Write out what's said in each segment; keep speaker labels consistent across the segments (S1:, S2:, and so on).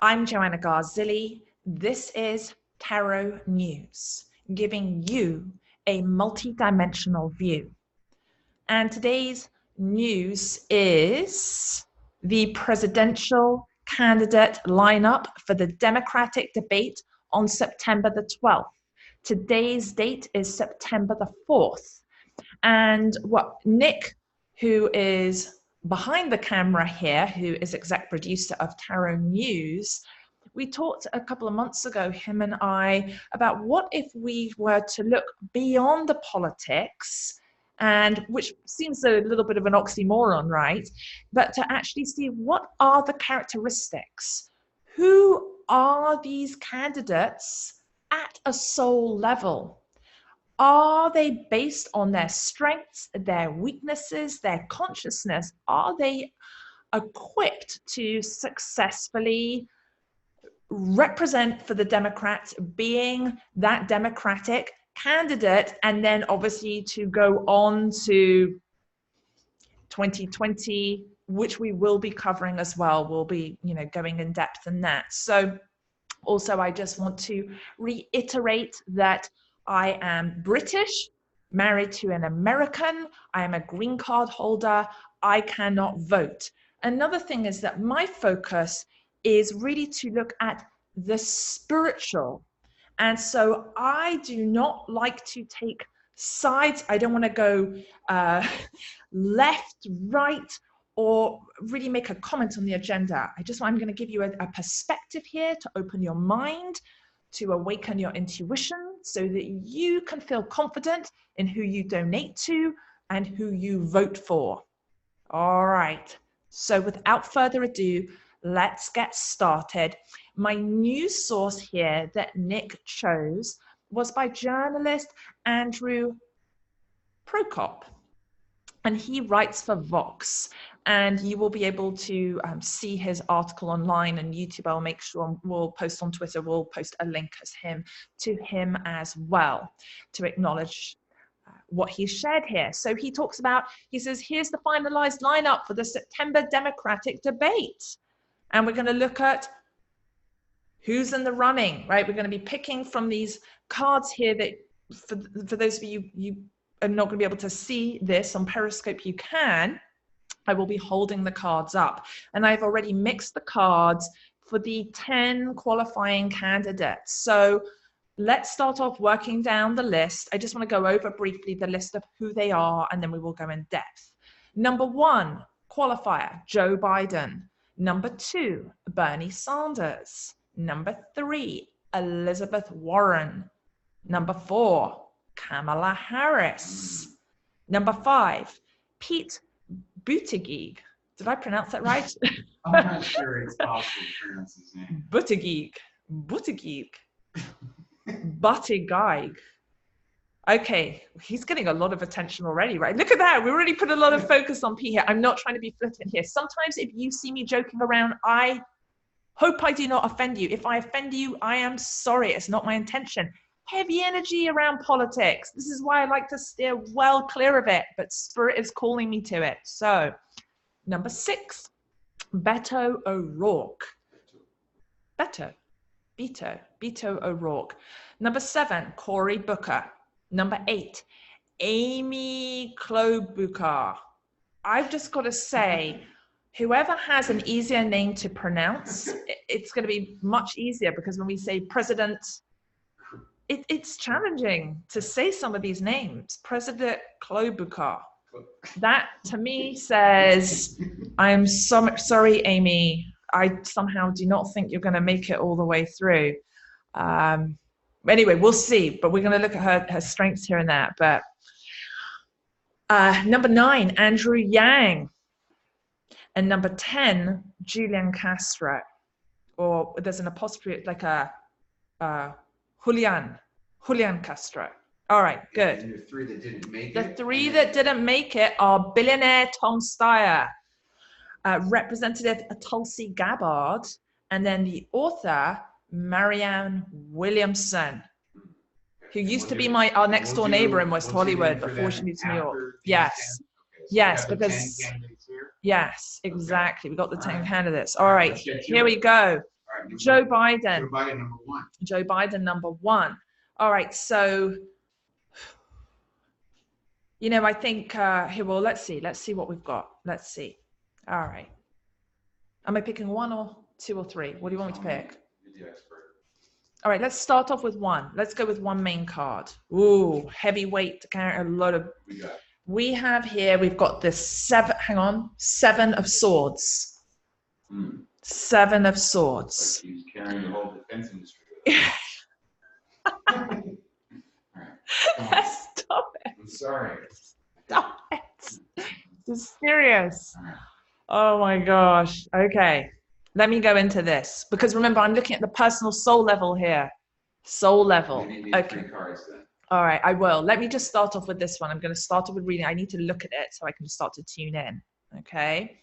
S1: I'm Joanna Garzilli. This is Tarot News, giving you a multi-dimensional view. And today's news is the presidential candidate lineup for the Democratic debate on September the 12th. Today's date is September the 4th. And what Nick, who is behind the camera here, who is exec producer of Tarot News, we talked a couple of months ago, him and I, about what if we were to look beyond the politics, and which seems a little bit of an oxymoron, right? But to actually see what are the characteristics? Who are these candidates at a soul level? Are they based on their strengths, their weaknesses, their consciousness? Are they equipped to successfully represent for the Democrats, being that Democratic candidate, and then obviously to go on to 2020, which we will be covering as well. We'll be, going in depth in that. So also, I just want to reiterate that I am British, married to an American. I am a green card holder. I cannot vote. Another thing is that my focus is really to look at the spiritual. And so I do not like to take sides. I don't want to go left, right, or really make a comment on the agenda. I'm going to give you a perspective here to open your mind, to awaken your intuition so that you can feel confident in who you donate to and who you vote for. All right. So without further ado, let's get started. My news source here that Nick chose was by journalist Andrew Prokop, and he writes for Vox. And you will be able to see his article online on YouTube. I'll make sure we'll post on Twitter. We'll post a link to him as well to acknowledge what he shared here. So he talks about, he says, here's the finalized lineup for the September Democratic debate. And we're going to look at who's in the running, right? We're going to be picking from these cards here that for those of you are not going to be able to see this on Periscope, you can. I will be holding the cards up, and I've already mixed the cards for the 10 qualifying candidates. So let's start off working down the list. I just want to go over briefly the list of who they are, and then we will go in depth. Number 1, qualifier, Joe Biden. Number 2, Bernie Sanders. Number 3, Elizabeth Warren. Number 4, Kamala Harris. Number 5, Pete Buttigieg. Did I pronounce that right?
S2: I'm not sure it's possible to pronounce his name.
S1: Buttigieg. Buttigieg. Okay, he's getting a lot of attention already, right? Look at that. We already put a lot of focus on P here. I'm not trying to be flippant here. Sometimes if you see me joking around, I hope I do not offend you. If I offend you, I am sorry. It's not my intention. Heavy energy around politics. This is why I like to steer well clear of it, but spirit is calling me to it. So, number 6, Beto O'Rourke. Beto O'Rourke. Number 7, Cory Booker. Number 8, Amy Klobuchar. I've just got to say, whoever has an easier name to pronounce, it's going to be much easier, because when we say president, it's challenging to say some of these names. President Klobuchar. That to me says, I'm so sorry, Amy. I somehow do not think you're going to make it all the way through. Anyway, we'll see. But we're going to look at her strengths here and that. But number 9, Andrew Yang. And number 10, Julian Castro. Or there's an apostrophe, like a Julian Castro. All right, good.
S2: And the 3 that didn't make it.
S1: The 3 that didn't make it are billionaire Tom Steyer, Representative Tulsi Gabbard, and then the author Marianne Williamson, who used to be our next door neighbor in West Hollywood before she moved to New York. Yes. Yes, because yes, exactly. We got the 10 candidates. All right, here we go. Joe Biden.
S2: Joe Biden, number one.
S1: Joe Biden, number one. All right, so, you know, I think, here, well, let's see what we've got. Let's see. All right. Am I picking one or two or three? What do you want me to pick?
S2: You're the expert.
S1: All right, let's start off with one. Let's go with one main card. Ooh, heavyweight to carry a lot of. We have here, we've got this Seven of Swords. Seven of Swords.
S2: Like he's carrying the whole defense industry. All right.
S1: Stop it.
S2: I'm sorry.
S1: Stop it. This is serious. Oh my gosh. Okay. Let me go into this because remember, I'm looking at the personal soul level here. Soul level. Okay.
S2: 3 cards then.
S1: All right, I will. Let me just start off with this one. I'm going to start off with reading. I need to look at it so I can start to tune in. Okay.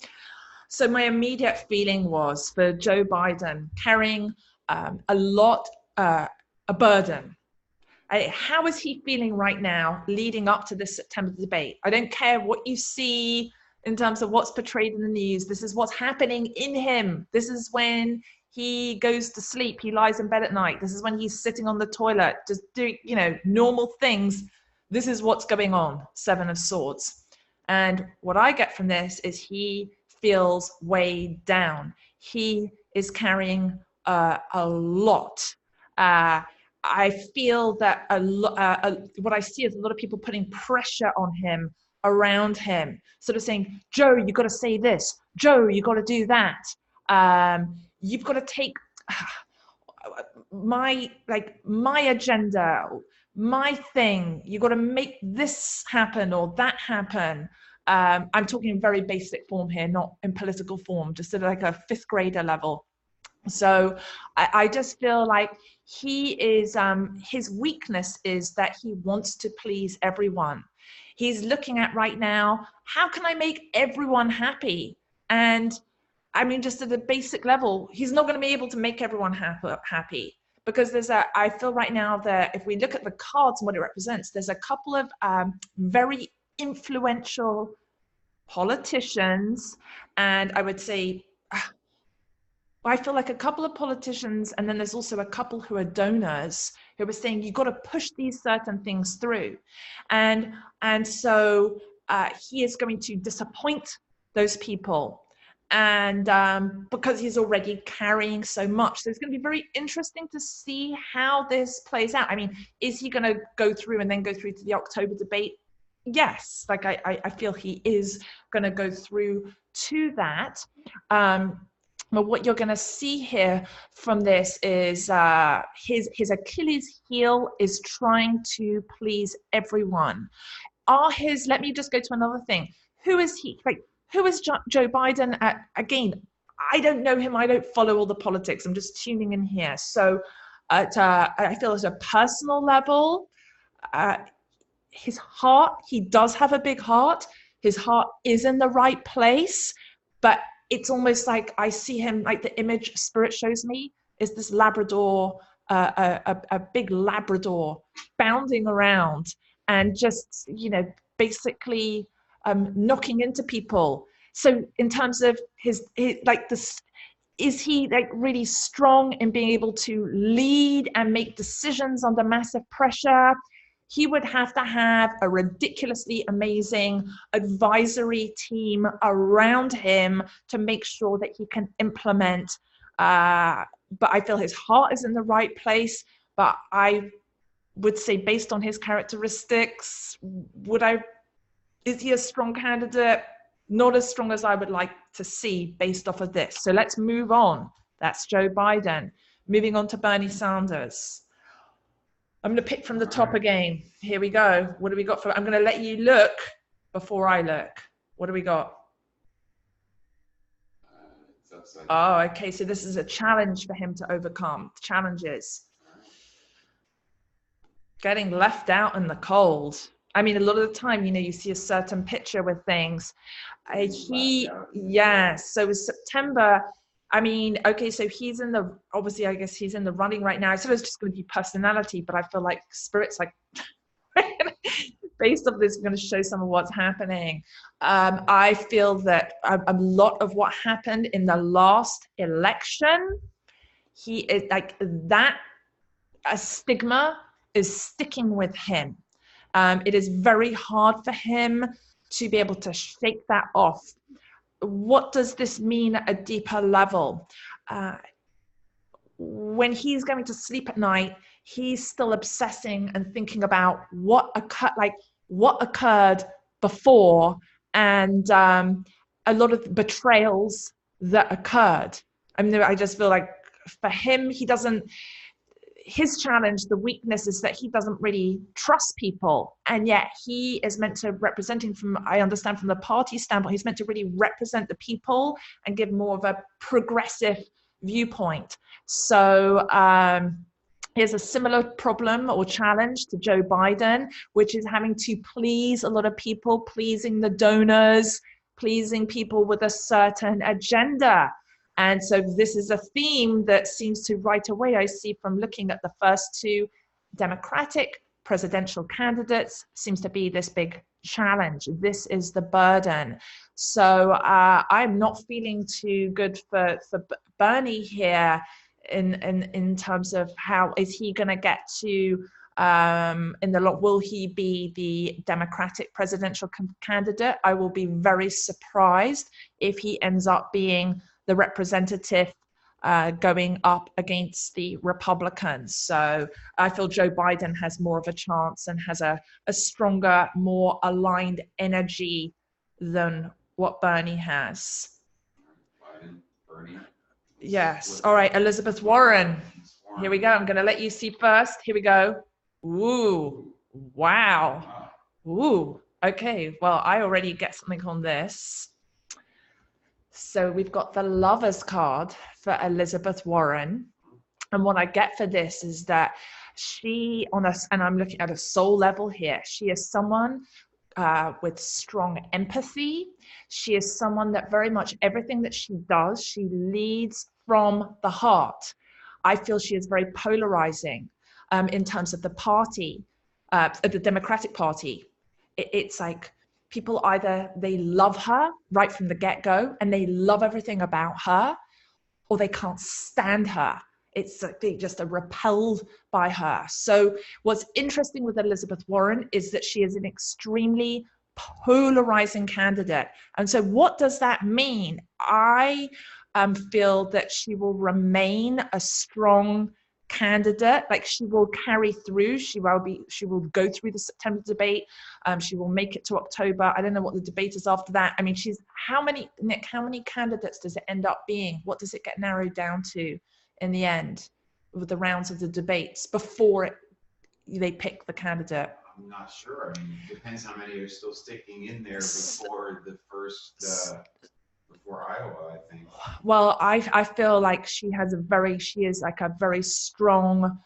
S1: So my immediate feeling was for Joe Biden carrying a lot, a burden. How is he feeling right now leading up to this September debate? I don't care what you see in terms of what's portrayed in the news. This is what's happening in him. This is when he goes to sleep. He lies in bed at night. This is when he's sitting on the toilet, just doing, you know, normal things. This is what's going on. Seven of Swords. And what I get from this is he feels weighed down. He is carrying a lot. I feel that what I see is a lot of people putting pressure on him, around him, sort of saying, Joe, you got to say this. Joe, you got to do that. You've got to take my agenda, my thing. You got to make this happen or that happen. I'm talking in very basic form here, not in political form, just at like a 5th grader level. So I just feel like he is, his weakness is that he wants to please everyone. He's looking at right now, how can I make everyone happy? And I mean, just at a basic level, he's not going to be able to make everyone happy because I feel right now that if we look at the cards and what it represents, there's a couple of very influential politicians, and I would say, I feel like a couple of politicians, and then there's also a couple who are donors who are saying you've got to push these certain things through, and so he is going to disappoint those people, and because he's already carrying so much. So it's going to be very interesting to see how this plays out. I mean, is he going to go through and then go through to the October debate? Yes, like I feel he is going to go through to that. But what you're going to see here from this is his Achilles heel is trying to please everyone. Let me just go to another thing. Who is he? Like, who is Joe Biden? Again, I don't know him. I don't follow all the politics. I'm just tuning in here. So I feel at a personal level, his heart, he does have a big heart. His heart is in the right place, but it's almost like I see him, like the image Spirit shows me is this Labrador, a big Labrador bounding around and just, you know, basically knocking into people. So in terms of his like this, is he like really strong in being able to lead and make decisions under massive pressure? He would have to have a ridiculously amazing advisory team around him to make sure that he can implement. But I feel his heart is in the right place. But I would say, based on his characteristics, is he a strong candidate? Not as strong as I would like to see based off of this. So let's move on. That's Joe Biden. Moving on to Bernie Sanders. I'm going to pick from the top again. Here we go. What do we got for? I'm going to let you look before I look. What do we got? Oh, okay. So this is a challenge for him to overcome. Challenges. Getting left out in the cold. I mean, a lot of the time, you know, you see a certain picture with things. Yes. So it's September. I mean, okay, so he's in the, obviously, I guess he's in the running right now. I said it's just going to be personality, but I feel like Spirit's like, based off this, I'm going to show some of what's happening. I feel that a lot of what happened in the last election, he is like that. A stigma is sticking with him. It is very hard for him to be able to shake that off. What does this mean at a deeper level? When he's going to sleep at night, he's still obsessing and thinking about what occurred before, and a lot of betrayals that occurred. I mean, I just feel like for him, his challenge, the weakness is that he doesn't really trust people. And yet he is meant to representing from, I understand from the party standpoint, he's meant to really represent the people and give more of a progressive viewpoint. So here's a similar problem or challenge to Joe Biden, which is having to please a lot of people, pleasing the donors, pleasing people with a certain agenda. And so this is a theme that seems to right away, I see from looking at the first two Democratic presidential candidates, seems to be this big challenge. This is the burden. So I'm not feeling too good for Bernie here in terms of how is he going to get to will he be the Democratic presidential candidate? I will be very surprised if he ends up being the representative going up against the Republicans. So I feel Joe Biden has more of a chance and has a stronger, more aligned energy than what Bernie has.
S2: Biden, Bernie.
S1: Yes. All right, Elizabeth Warren. Here we go. I'm going to let you see first. Here we go. Ooh. Wow. Ooh. Okay. Well, I already get something on this. So we've got the Lovers card for Elizabeth Warren. And what I get for this is that she, and I'm looking at a soul level here, she is someone with strong empathy. She is someone that very much everything that she does, she leads from the heart. I feel she is very polarizing in terms of the party, the Democratic Party. It's like, people either they love her right from the get-go and they love everything about her, or they can't stand her. It's like they just are repelled by her. So what's interesting with Elizabeth Warren is that she is an extremely polarizing candidate. And so what does that mean? I feel that she will remain a strong candidate, like she will carry through, she will go through the September debate, she will make it to October. I don't know what the debate is after that. I mean, how many candidates does it end up being? What does it get narrowed down to in the end with the rounds of the debates before they pick the candidate?
S2: I'm not sure. I mean, it depends how many are still sticking in there before the first before Iowa, I think.
S1: Well, I feel like she is like a very strong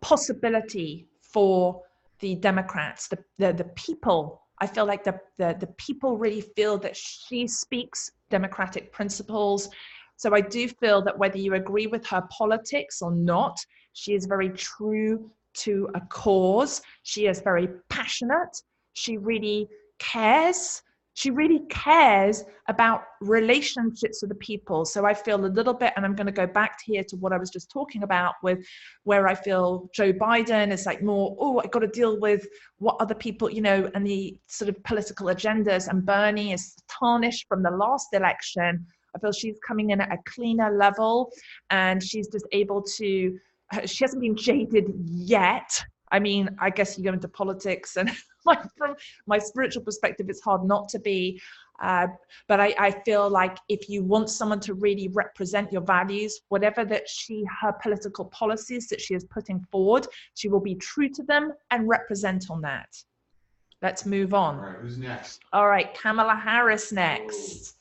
S1: possibility for the Democrats, the people. I feel like the people really feel that she speaks Democratic principles. So I do feel that whether you agree with her politics or not, she is very true to a cause. She is very passionate. She really cares. She really cares about relationships with the people. So I feel a little bit, and I'm going to go back here to what I was just talking about with where I feel Joe Biden is like more, oh, I got to deal with what other people, and the sort of political agendas. And Bernie is tarnished from the last election. I feel she's coming in at a cleaner level, and she's just able to, she hasn't been jaded yet. I mean, I guess you go into politics and from my spiritual perspective, it's hard not to be. But I feel like if you want someone to really represent your values, whatever that her political policies that she is putting forward, she will be true to them and represent on that. Let's move on.
S2: All right, who's next?
S1: All right, Kamala Harris next.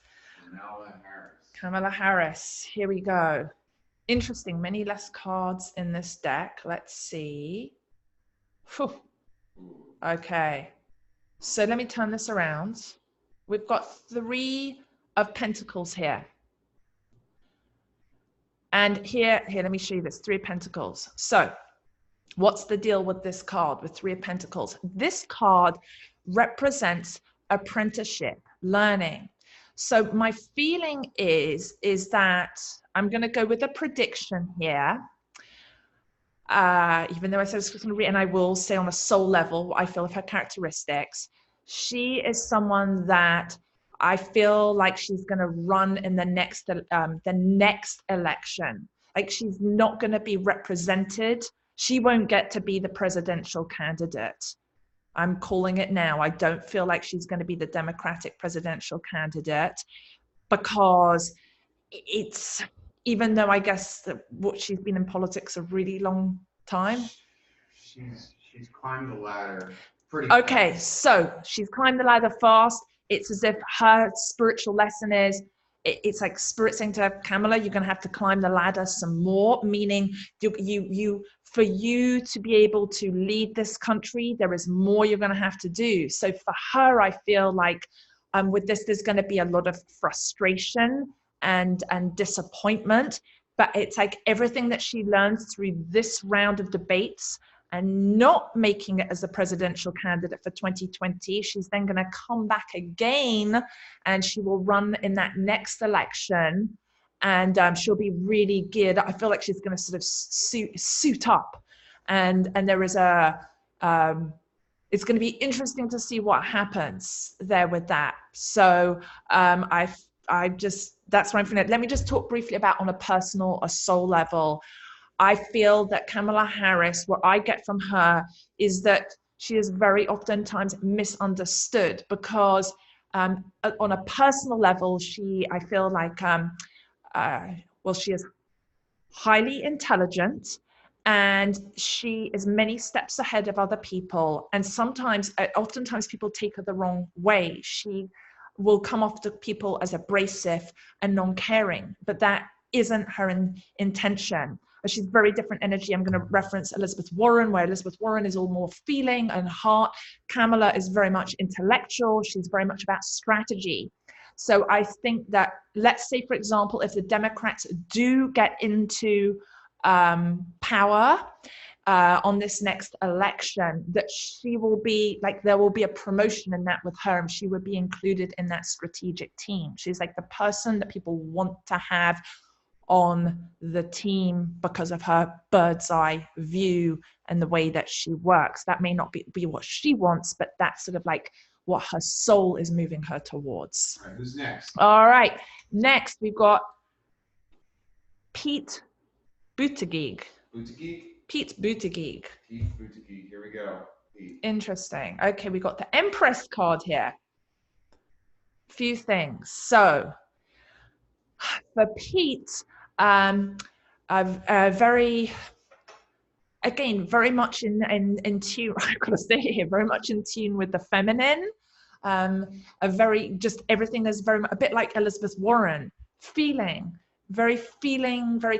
S2: Kamala Harris.
S1: Kamala Harris, here we go. Interesting, many less cards in this deck. Let's see. Whew. Okay, so let me turn this around. We've got 3 of Pentacles here. And here, let me show you this, 3 of Pentacles. So what's the deal with this card, with 3 of Pentacles? This card represents apprenticeship, learning. So my feeling is that I'm going to go with a prediction here. Even though I said it's going to read, and I will say on a soul level, what I feel of her characteristics. She is someone that I feel like she's going to run in the next election. Like she's not going to be represented. She won't get to be the presidential candidate. I'm calling it now. I don't feel like she's going to be the Democratic presidential candidate, because it's, even though I guess that what she's been in politics a really long time.
S2: She's climbed the ladder pretty
S1: Okay,
S2: fast.
S1: so she's climbed the ladder fast. It's as if her spiritual lesson is, it's like Spirit saying to Kamala, you're going to have to climb the ladder some more, meaning for you to be able to lead this country, there is more you're going to have to do. So for her, I feel like with this, there's going to be a lot of frustration and disappointment, but it's like everything that she learns through this round of debates and not making it as a presidential candidate for 2020, she's then going to come back again and she will run in that next election, and she'll be really geared. I feel like she's going to sort of suit up, and there is a it's going to be interesting to see what happens there with that. So I just, that's what I'm feeling. Let me just talk briefly about on a personal, a soul level. I feel that Kamala Harris, what I get from her is that she is very oftentimes misunderstood, because on a personal level, I feel like, well, she is highly intelligent and she is many steps ahead of other people. And oftentimes people take her the wrong way. She will come off to people as abrasive and non-caring, but that isn't her intention. She's very different energy. I'm going to reference Elizabeth Warren, where Elizabeth Warren is all more feeling and heart. Kamala is very much intellectual. She's very much about strategy. So I think that, let's say, for example, if the Democrats do get into power on this next election, that she will be like, there will be a promotion in that with her, and she would be included in that strategic team. She's like the person that people want to have on the team because of her bird's eye view and the way that she works. That may not be what she wants, but that's sort of like what her soul is moving her towards.
S2: All right, who's next?
S1: All right, next we've got Pete Buttigieg. Pete Buttigieg.
S2: Here we go. Pete.
S1: Interesting. Okay, we got the Empress card here. Few things. So for Pete, very much in tune. I've got to say it here, very much in tune with the feminine. Everything is very much a bit like Elizabeth Warren, very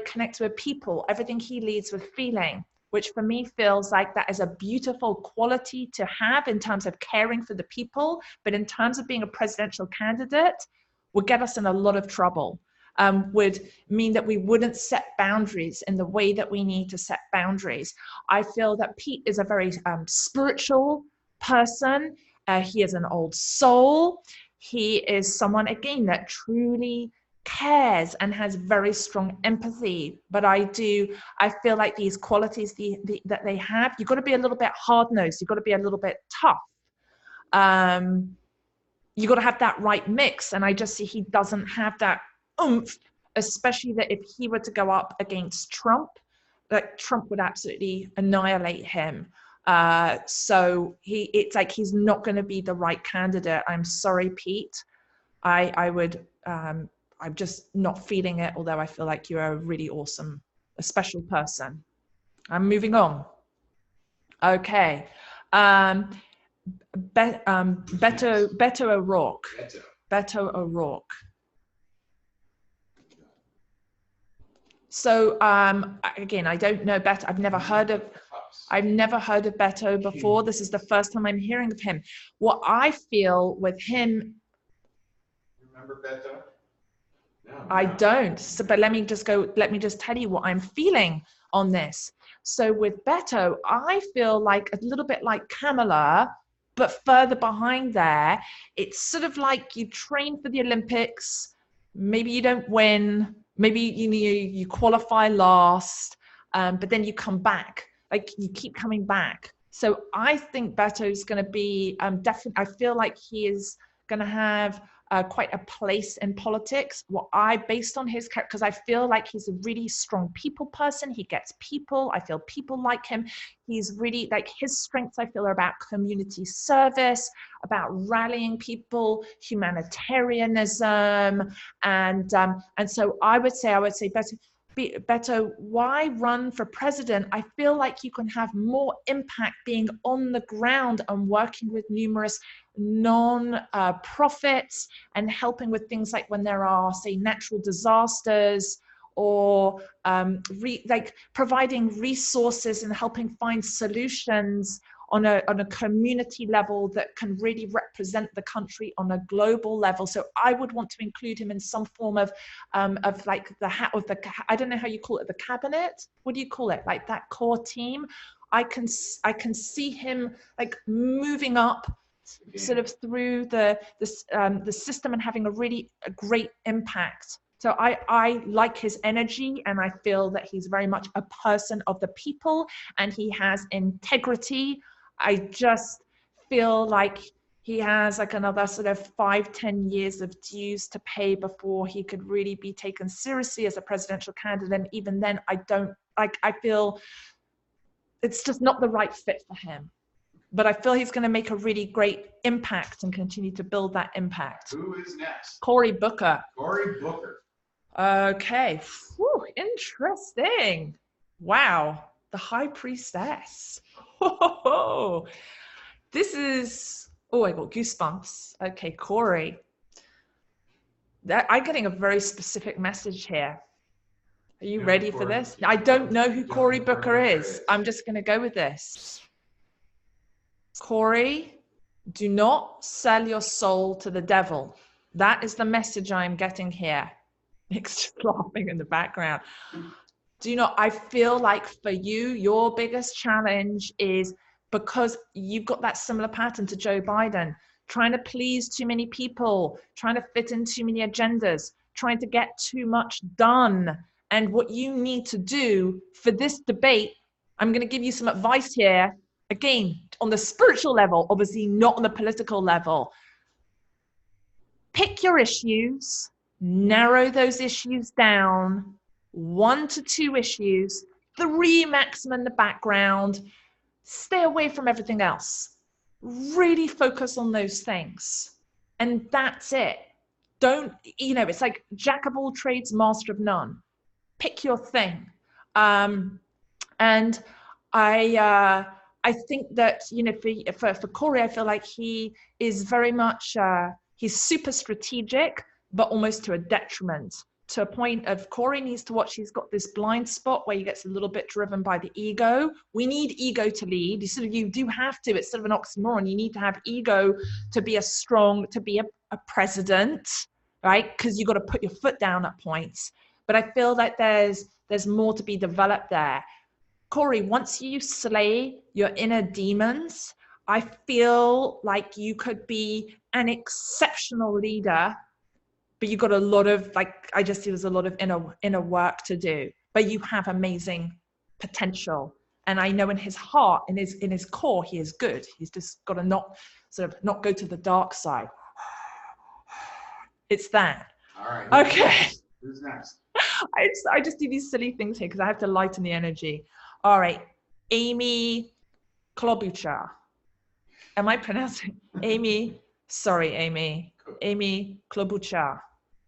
S1: connected with people. Everything he leads with feeling, which for me feels like that is a beautiful quality to have in terms of caring for the people, but in terms of being a presidential candidate, would get us in a lot of trouble. Would mean that we wouldn't set boundaries in the way that we need to set boundaries. I feel that Pete is a very spiritual person. He is an old soul. He is someone, again, that truly cares and has very strong empathy. But I feel like these qualities that they have, you've got to be a little bit hard-nosed. You've got to be a little bit tough. You've got to have that right mix. And I just see he doesn't have that oomph, especially that if he were to go up against Trump, like Trump would absolutely annihilate him. So it's like he's not going to be the right candidate. I'm sorry, Pete. I'm just not feeling it, although I feel like you're a really awesome, a special person. I'm moving on. Okay. Beto O'Rourke. Beto O'Rourke. So again, I don't know Beto. I've never heard of Beto before. This is the first time I'm hearing of him. What I feel with him.
S2: Remember Beto? No,
S1: I don't. So, but let me just tell you what I'm feeling on this. So with Beto, I feel like a little bit like Kamala, but further behind there, it's sort of like you train for the Olympics, maybe you don't win, maybe you qualify last, but then you come back, like you keep coming back. So I think Beto's going to be definitely, I feel like he is going to have quite a place in politics. Based on his character, because I feel like he's a really strong people person. He gets people. I feel people like him. He's really, like, his strengths, I feel, are about community service, about rallying people, humanitarianism, and so I would say Beto, why run for president? I feel like you can have more impact being on the ground and working with numerous non-profits and helping with things like when there are, say, natural disasters, or like providing resources and helping find solutions on a community level that can really represent the country on a global level. So I would want to include him in some form of like I don't know how you call it, the cabinet. What do you call it? Like that core team. I can see him like moving up sort of through the system and having a great impact. So I like his energy, and I feel that he's very much a person of the people, and he has integrity. I just feel like he has like another sort of 5-10 years of dues to pay before he could really be taken seriously as a presidential candidate. And even then, I feel it's just not the right fit for him. But I feel he's going to make a really great impact and continue to build that impact.
S2: Who is next?
S1: Cory Booker.
S2: Cory Booker.
S1: Okay. Whew, interesting. Wow. The High Priestess. This is, I got goosebumps. Okay, Cory. I'm getting a very specific message here. Are you ready for this? I don't know who Cory Booker is. I'm just going to go with this. Cory, do not sell your soul to the devil. That is the message I'm getting here. Nick's just laughing in the background. I feel like for you, your biggest challenge is because you've got that similar pattern to Joe Biden, trying to please too many people, trying to fit in too many agendas, trying to get too much done. And what you need to do for this debate, I'm going to give you some advice here. Again, on the spiritual level, obviously not on the political level. Pick your issues, narrow those issues down, 1 to 2 issues, 3 maximum in the background. Stay away from everything else. Really focus on those things. And that's it. It's like jack of all trades, master of none. Pick your thing. And I think that, for Cory, I feel like he is very much, he's super strategic, but almost to a detriment, to a point of Cory needs to watch. He's got this blind spot where he gets a little bit driven by the ego. We need ego to lead. You do have to. It's sort of an oxymoron. You need to have ego to be to be a president, right? Because you've got to put your foot down at points. But I feel like there's more to be developed there. Cory, once you slay your inner demons, I feel like you could be an exceptional leader, but you've got a lot of, I just see there's a lot of inner work to do, but you have amazing potential. And I know in his heart, in his core, he is good. He's just got to not go to the dark side. It's that.
S2: All right.
S1: Okay.
S2: Who's next?
S1: I just do these silly things here because I have to lighten the energy. All right, Amy Klobuchar. Am I pronouncing Amy? Sorry, Amy. Amy Klobuchar.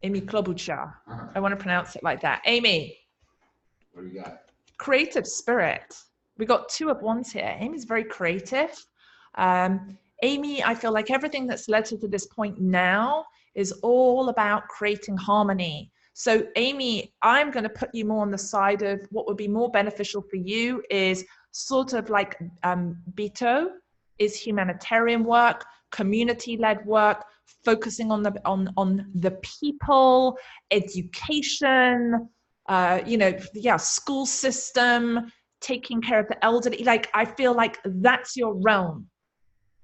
S1: Amy Klobuchar. I want to pronounce it like that. Amy.
S2: What do you got?
S1: Creative spirit. We got 2 of ones here. Amy's very creative. Amy, I feel like everything that's led her to this point now is all about creating harmony. So Amy, I'm going to put you more on the side of what would be more beneficial for you is sort of like Beto is humanitarian work, community-led work, focusing on the people, education, school system, taking care of the elderly. Like, I feel like that's your realm.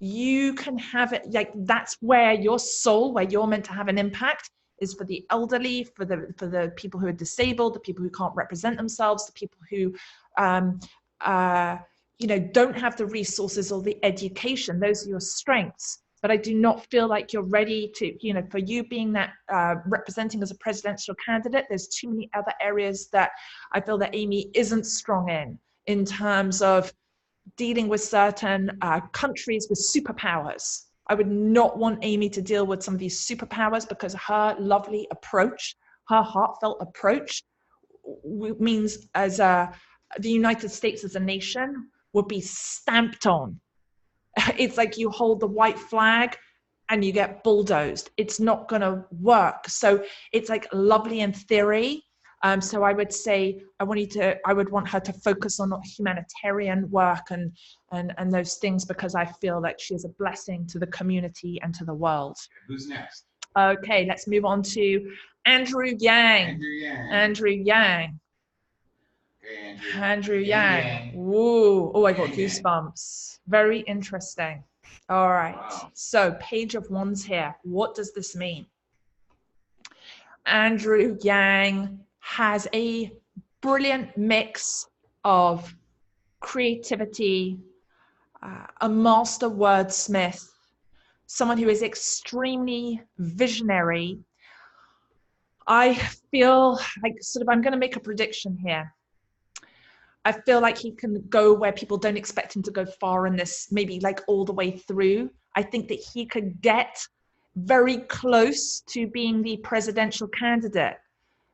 S1: you can have it, like, that's where your soul, where you're meant to have an impact, is for the elderly, for the people who are disabled, the people who can't represent themselves, the people who don't have the resources or the education. Those are your strengths. But I do not feel like you're ready to, for you being that representing as a presidential candidate, there's too many other areas that I feel that Amy isn't strong in terms of dealing with certain countries with superpowers. I would not want Amy to deal with some of these superpowers, because her lovely approach, her heartfelt approach, means the United States as a nation would be stamped on. It's like you hold the white flag and you get bulldozed. It's not going to work. So it's like lovely in theory. So I would say I would want her to focus on humanitarian work and those things, because I feel like she is a blessing to the community and to the world.
S2: Who's next?
S1: Okay, let's move on to Andrew Yang. Andrew Yang.
S2: Okay,
S1: Andrew Yang. Ooh, oh, I got goosebumps. Very interesting. All right. Wow. So Page of Wands here. What does this mean? Andrew Yang has a brilliant mix of creativity, a master wordsmith, someone who is extremely visionary. I feel like I'm going to make a prediction here. I feel like he can go where people don't expect him to go far in this, maybe like all the way through. I think that he could get very close to being the presidential candidate,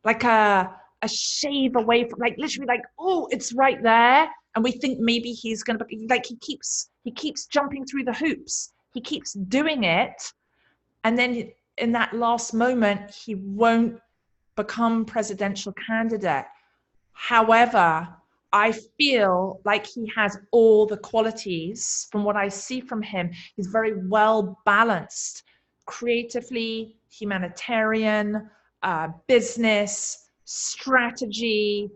S1: like a shave away from, like literally like, oh, it's right there. And we think maybe he's going to be like, he keeps jumping through the hoops. He keeps doing it. And then in that last moment, he won't become presidential candidate. However, I feel like he has all the qualities. From what I see from him, he's very well balanced, creatively, humanitarian, business, strategy,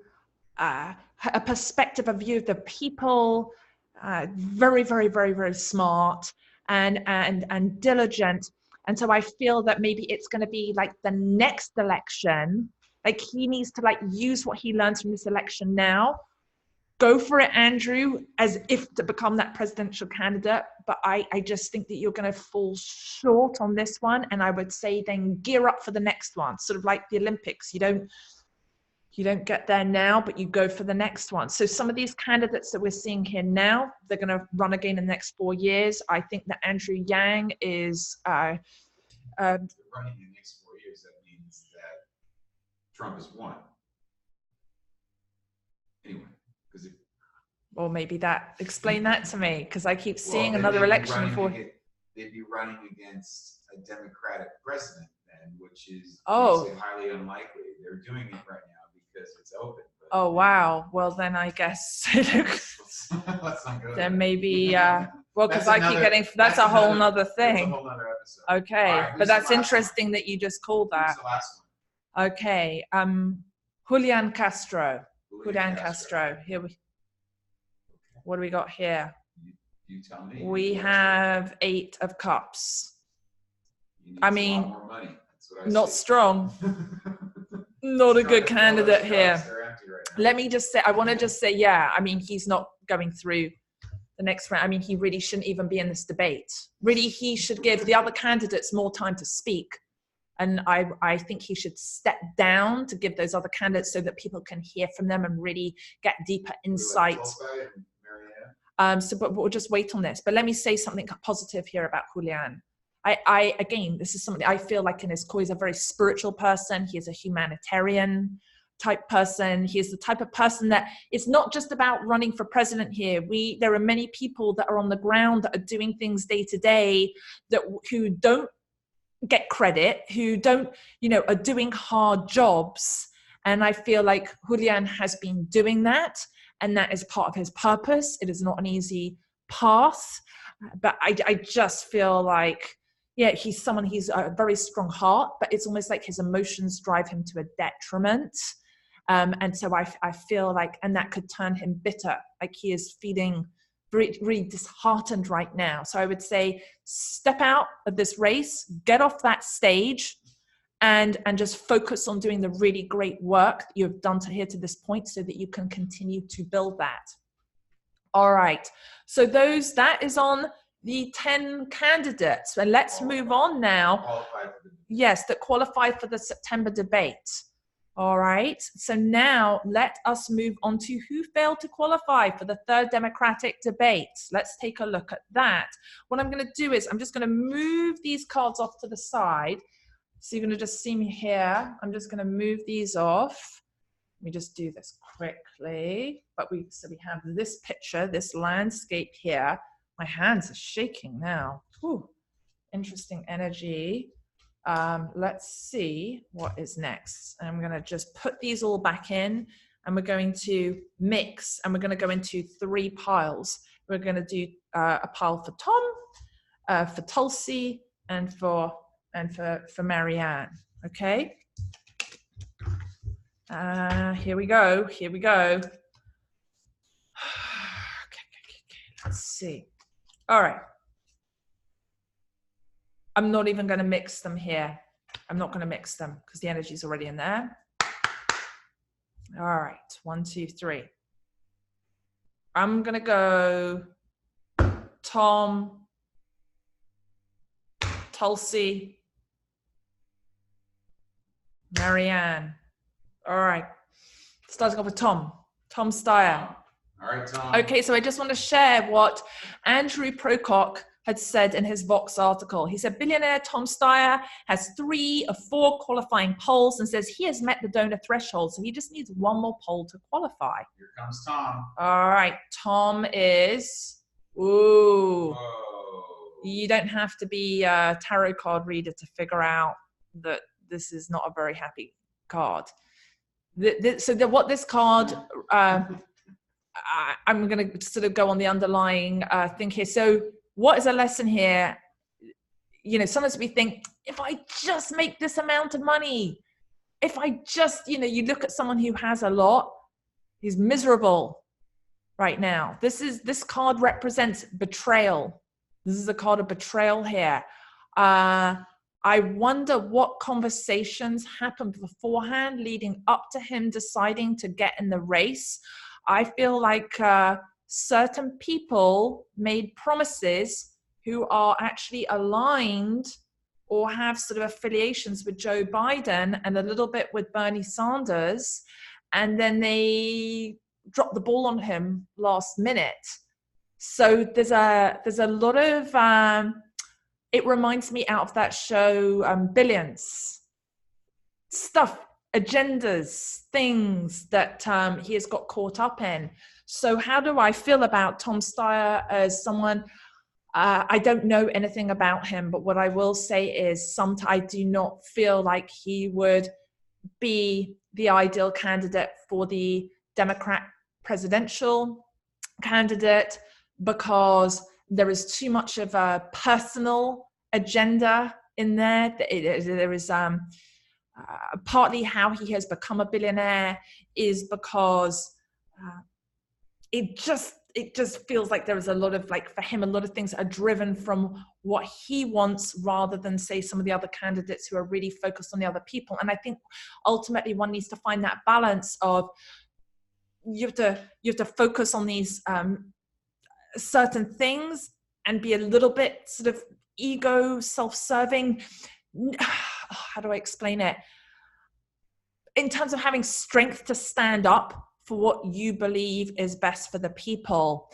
S1: a perspective, a view of the people, very, very, very, very smart and diligent. And so I feel that maybe it's going to be like the next election, like he needs to like use what he learns from this election now. Go for it, Andrew, as if to become that presidential candidate. But I just think that you're going to fall short on this one. And I would say then gear up for the next one, sort of like the Olympics. You don't get there now, but you go for the next one. So some of these candidates that we're seeing here now, they're going to run again in the next 4 years. I think that Andrew Yang is
S2: running in the next 4 years. That means that Trump has won. Anyway.
S1: Or maybe explain that to me, because I keep seeing another election for.
S2: They'd be running against a Democratic president then, which is highly unlikely. They're doing it right now because it's open. But
S1: oh wow! Well then I guess
S2: let's not go
S1: then maybe well, because I keep getting that's a whole nother thing.
S2: That's a whole other episode.
S1: Okay,
S2: right,
S1: but that's interesting that you just called that.
S2: Who's the last one?
S1: Okay, Julian Castro. Julian Castro. Here we. What do we got here?
S2: You tell me.
S1: We have 8 of Cups.
S2: I mean, a lot more money. That's what I
S1: not
S2: see.
S1: Strong. Not a good candidate here.
S2: Right,
S1: let me just say, I want to just say, yeah, I mean, he's not going through the next round. I mean, he really shouldn't even be in this debate. Really, he should give the other candidates more time to speak. And I think he should step down to give those other candidates so that people can hear from them and really get deeper insight. But we'll just wait on this. But let me say something positive here about Julian. Again, this is something I feel like in his core, he's a very spiritual person. He is a humanitarian type person. He is the type of person that it's not just about running for president here. There are many people that are on the ground that are doing things day to day who don't get credit, who don't, are doing hard jobs. And I feel like Julian has been doing that. And that is part of his purpose. It is not an easy path. But I just feel like, yeah, he's a very strong heart, but it's almost like his emotions drive him to a detriment. And so I feel like, and that could turn him bitter. Like he is feeding really disheartened right now. So I would say step out of this race, get off that stage, and just focus on doing the really great work that you've done to here to this point so that you can continue to build that. All right. So that is on the 10 candidates. And let's move on now. Yes, that qualified for the September debate. All right. So now let us move on to who failed to qualify for the third Democratic debate. Let's take a look at that. What I'm going to do is I'm just going to move these cards off to the side. So you're going to just see me here. I'm just going to move these off. Let me just do this quickly. So we have this picture, this landscape here. My hands are shaking now. Whew. Interesting energy. Let's see what is next. I'm going to just put these all back in, and we're going to mix, and we're going to go into 3 piles. We're going to do a pile for Tom, for Tulsi, and for Marianne. Okay. Here we go. Here we go. Okay. Let's see. All right. I'm not even going to mix them here. I'm not going to mix them because the energy is already in there. All right. 1, 2, 3. I'm going to go Tom, Tulsi, Marianne. All right. Starting off with Tom Steyer.
S2: All right, Tom.
S1: Okay, so I just want to share what Andrew Procock had said in his Vox article. He said, billionaire Tom Steyer has 3 of 4 qualifying polls and says he has met the donor threshold, so he just needs 1 more poll to qualify.
S2: Here comes Tom.
S1: All right, Tom is, ooh.
S2: Whoa.
S1: You don't have to be a tarot card reader to figure out that this is not a very happy card. What this card, I'm going to sort of go on the underlying thing here. So what is a lesson here? You know, sometimes we think, if I just make this amount of money, if I just, you look at someone who has a lot, he's miserable right now. This card represents betrayal. This is a card of betrayal here. I wonder what conversations happened beforehand leading up to him deciding to get in the race. I feel like certain people made promises who are actually aligned or have sort of affiliations with Joe Biden and a little bit with Bernie Sanders, and then they dropped the ball on him last minute. So there's a lot of it reminds me out of that show, Billions. Stuff, agendas, things that he has got caught up in. So how do I feel about Tom Steyer as someone, I don't know anything about him, but what I will say is I do not feel like he would be the ideal candidate for the Democrat presidential candidate, because there is too much of a personal agenda in there. There is partly how he has become a billionaire is because it just feels like there is a lot of, like, for him, a lot of things are driven from what he wants rather than, say, some of the other candidates who are really focused on the other people. And I think ultimately one needs to find that balance of you have to focus on these certain things and be a little bit sort of ego, self-serving. How do I explain it? In terms of having strength to stand up for what you believe is best for the people.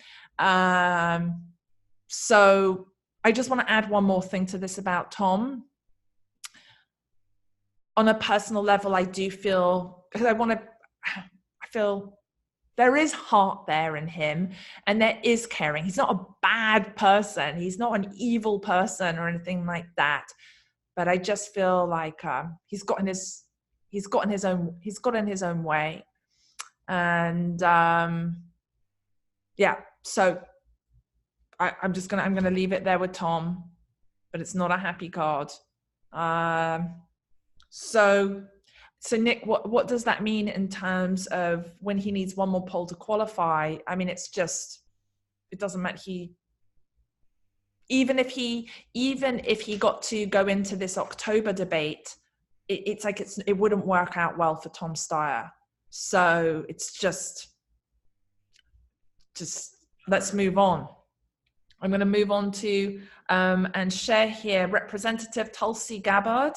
S1: So I just want to add one more thing to this about Tom. On a personal level, I do feel, because I feel there is heart there in him, and there is caring. He's not a bad person. He's not an evil person or anything like that. But I just feel like he's got in his own way. And yeah, so I'm gonna leave it there with Tom, but it's not a happy card. So Nick, what does that mean in terms of when he needs 1 more poll to qualify? I mean, it's just it doesn't matter. Even if he got to go into this October debate, it wouldn't work out well for Tom Steyer. So it's just let's move on. I'm going to move on to and share here. Representative Tulsi Gabbard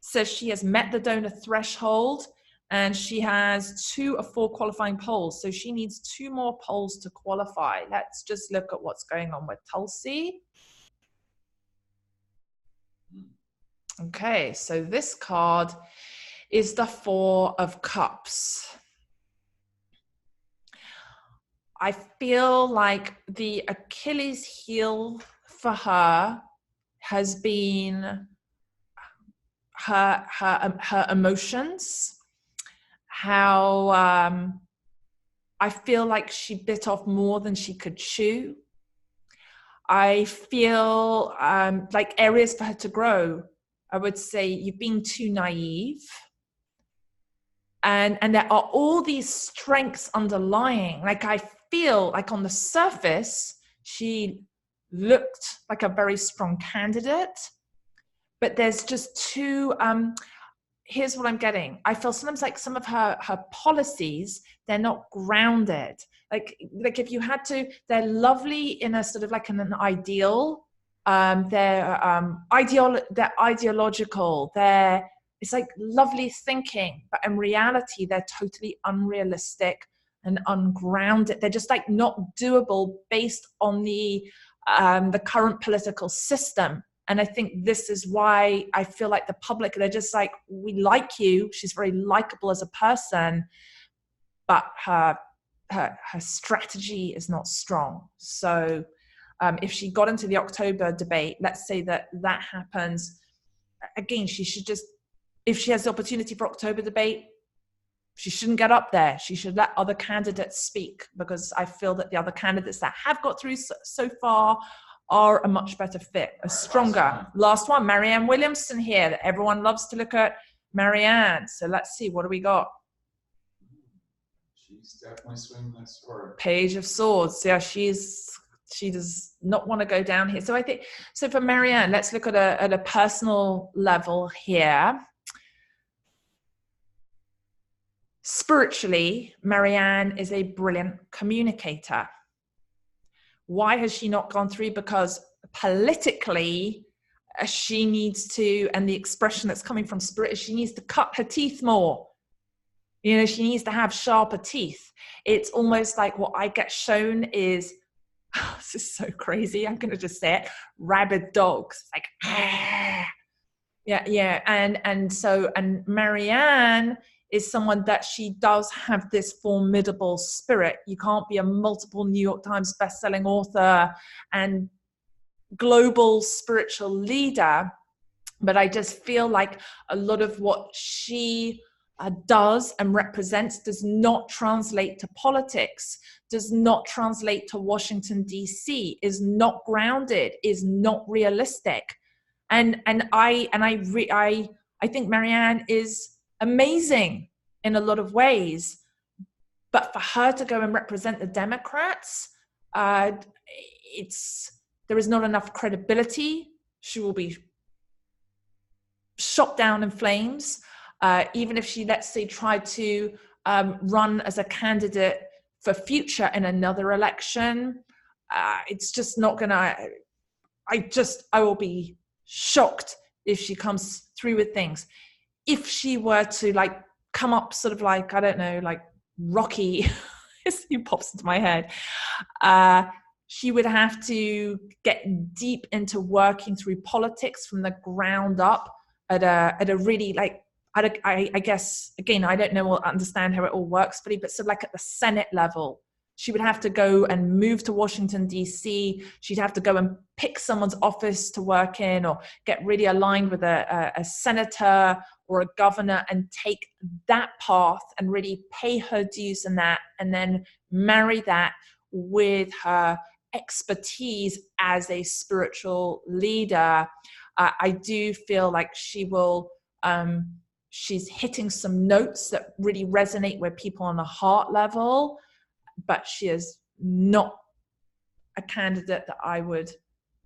S1: says she has met the donor threshold and she has 2 of 4 qualifying polls. So she needs 2 more polls to qualify. Let's just look at what's going on with Tulsi. Okay, so this card is the 4 of Cups. I feel like the Achilles heel for her has been her emotions, how I feel like she bit off more than she could chew. I feel like areas for her to grow. I would say you've been too naive. And there are all these strengths underlying. Like I feel like on the surface, she looked like a very strong candidate, but there's just too, here's what I'm getting. I feel sometimes like some of her policies, they're not grounded. Like if you had to, they're lovely in a sort of like an ideal, they're ideological, it's like lovely thinking, but in reality, they're totally unrealistic and ungrounded. They're just like not doable based on the current political system. And I think this is why I feel like the public, they're just like, we like you. She's very likable as a person, but her strategy is not strong. So if she got into the October debate, let's say that happens, again, she should just, if she has the opportunity for October debate, she shouldn't get up there. She should let other candidates speak, because I feel that the other candidates that have got through so far are a much better fit, a stronger. Last one, Marianne Williamson here. Everyone loves to look at Marianne. So let's see, what do we got?
S2: She's definitely swinging that sword.
S1: Page of Swords. Yeah, she does not want to go down here. So I think, so for Marianne, let's look at a personal level here. Spiritually, Marianne is a brilliant communicator. Why has she not gone through? Because politically, she needs to, and the expression that's coming from spirit is she needs to cut her teeth more. You know, she needs to have sharper teeth. It's almost like what I get shown is, oh, this is so crazy, I'm going to just say it, rabid dogs. Like, ah. Yeah. And Marianne is someone that she does have this formidable spirit. You can't be a multiple New York Times bestselling author and global spiritual leader, but I just feel like a lot of what she does and represents does not translate to politics, does not translate to Washington, D.C., is not grounded, is not realistic. And I think Marianne is amazing in a lot of ways, but for her to go and represent the Democrats, there is not enough credibility. She will be shot down in flames. Even if she, let's say, tried to run as a candidate for future in another election, it's just not gonna, I will be shocked if she comes through with things. If she were to like come up sort of like, I don't know, like Rocky, it pops into my head, she would have to get deep into working through politics from the ground up at a really like, I guess, again, I don't know or understand how it all works, but sort of like at the Senate level, she would have to go and move to Washington, D.C. She'd have to go and pick someone's office to work in, or get really aligned with a senator or a governor and take that path and really pay her dues in that, and then marry that with her expertise as a spiritual leader. I do feel like she will, she's hitting some notes that really resonate with people on a heart level, but she is not a candidate that I would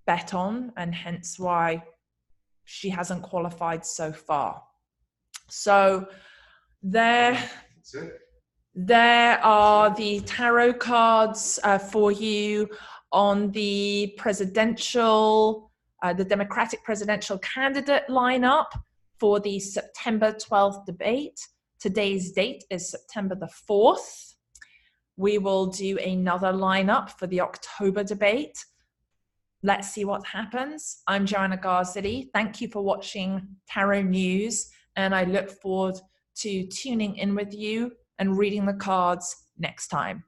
S1: bet on, and hence why she hasn't qualified so far. So there are the tarot cards for you on the presidential, the Democratic presidential candidate lineup for the September 12th debate. Today's date is September the 4th. We will do another lineup for the October debate. Let's see what happens. I'm Joanna Garzilli. Thank you for watching Tarot News, and I look forward to tuning in with you and reading the cards next time.